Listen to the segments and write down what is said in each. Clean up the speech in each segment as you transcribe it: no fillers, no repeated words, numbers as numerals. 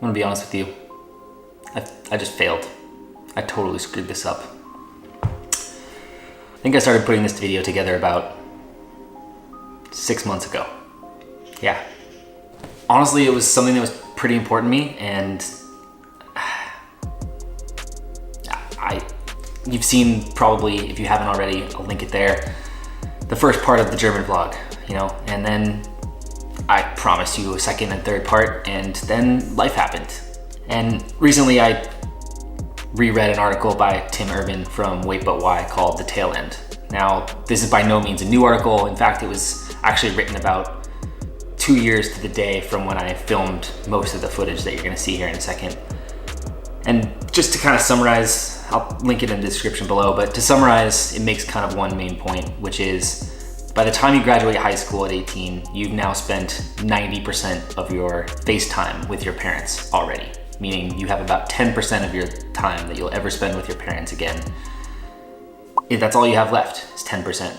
gonna be honest with you. I just failed. I totally screwed this up. I think I started putting this video together about 6 months ago. Yeah. Honestly, it was something that was pretty important to me, and you've seen probably, if you haven't already, I'll link it there, the first part of the German vlog, you know, and then I promised you a second and third part, and then life happened. And recently I reread an article by Tim Urban from Wait But Why called The Tail End. Now, this is by no means a new article. In fact, it was actually written about 2 years to the day from when I filmed most of the footage that you're gonna see here in a second. And just to kind of summarize, I'll link it in the description below, but to summarize, it makes kind of one main point, which is by the time you graduate high school at 18, you've now spent 90% of your face time with your parents already, meaning you have about 10% of your time that you'll ever spend with your parents again. If that's all you have left, is 10%.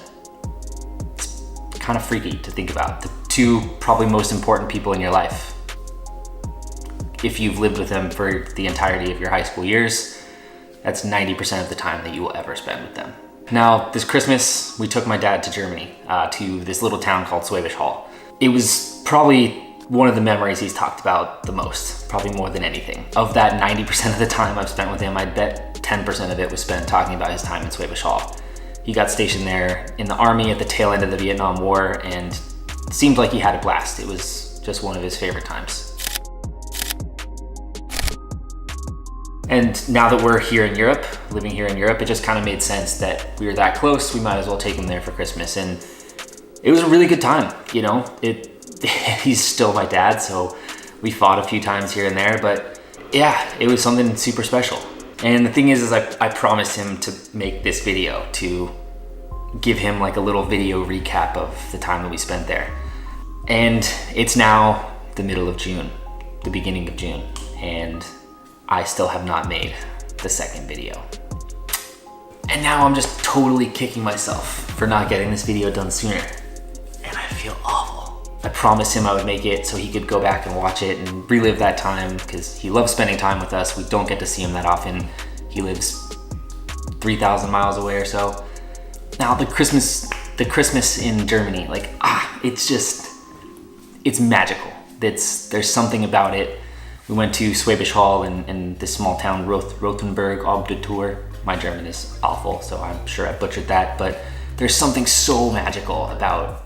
It's kind of freaky to think about. The two probably most important people in your life, if you've lived with them for the entirety of your high school years, that's 90% of the time that you will ever spend with them. Now, this Christmas, we took my dad to Germany, to this little town called Schwäbisch Hall. It was probably one of the memories he's talked about the most, probably more than anything. Of that 90% of the time I've spent with him, I bet 10% of it was spent talking about his time in Schwäbisch Hall. He got stationed there in the army at the tail end of the Vietnam War, and it seemed like he had a blast. It was just one of his favorite times. And now that we're here in Europe, living here in Europe, it just kind of made sense that we were that close, we might as well take him there for Christmas. And it was a really good time, you know? He's still my dad, so we fought a few times here and there, but yeah, it was something super special. And the thing is I promised him to make this video, to give him like a little video recap of the time that we spent there. And it's now the middle of June, the beginning of June, and I still have not made the second video. And now I'm just totally kicking myself for not getting this video done sooner. And I feel awful. I promised him I would make it so he could go back and watch it and relive that time, because he loves spending time with us. We don't get to see him that often. He lives 3,000 miles away or so. Now the Christmas in Germany, like, it's magical. There's something about it. We went to Schwäbisch Hall in this small town, Rothenburg ob der Tür. My German is awful, so I'm sure I butchered that, but there's something so magical about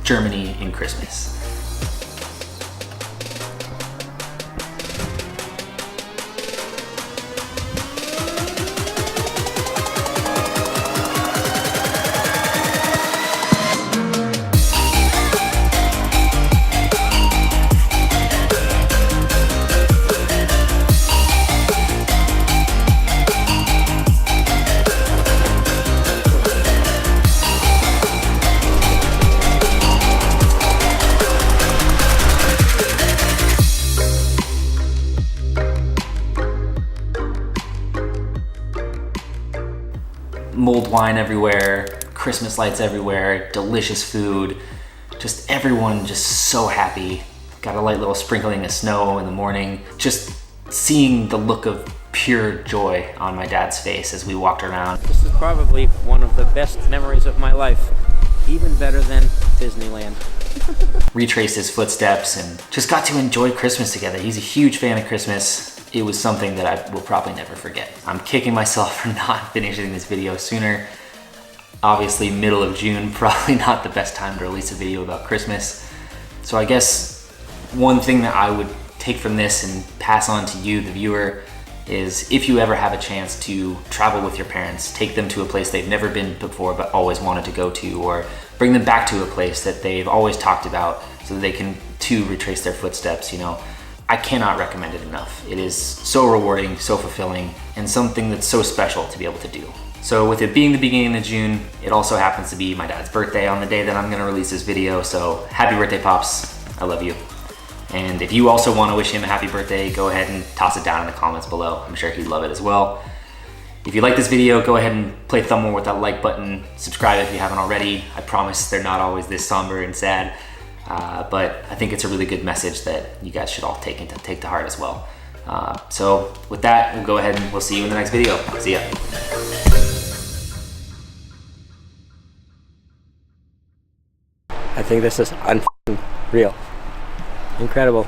Germany in Christmas. Mulled wine everywhere, Christmas lights everywhere, delicious food, just everyone just so happy. Got a light little sprinkling of snow in the morning. Just seeing the look of pure joy on my dad's face as we walked around. This is probably one of the best memories of my life, even better than Disneyland. Retraced his footsteps and just got to enjoy Christmas together. He's a huge fan of Christmas. It was something that I will probably never forget. I'm kicking myself for not finishing this video sooner. Obviously, middle of June, probably not the best time to release a video about Christmas. So I guess one thing that I would take from this and pass on to you, the viewer, is if you ever have a chance to travel with your parents, take them to a place they've never been before but always wanted to go to, or bring them back to a place that they've always talked about so that they can too retrace their footsteps, you know. I cannot recommend it enough. It is so rewarding, so fulfilling, and something that's so special to be able to do. So with it being the beginning of June, it also happens to be my dad's birthday on the day that I'm gonna release this video, so happy birthday, Pops. I love you. And if you also want to wish him a happy birthday, go ahead and toss it down in the comments below. I'm sure he'd love it as well. If you like this video, go ahead and play thumb more with that like button. Subscribe if you haven't already. I promise they're not always this somber and sad. but I think it's a really good message that you guys should all take to heart as well. So with that, we'll go ahead and we'll see you in the next video. See ya. I think this is real. Incredible.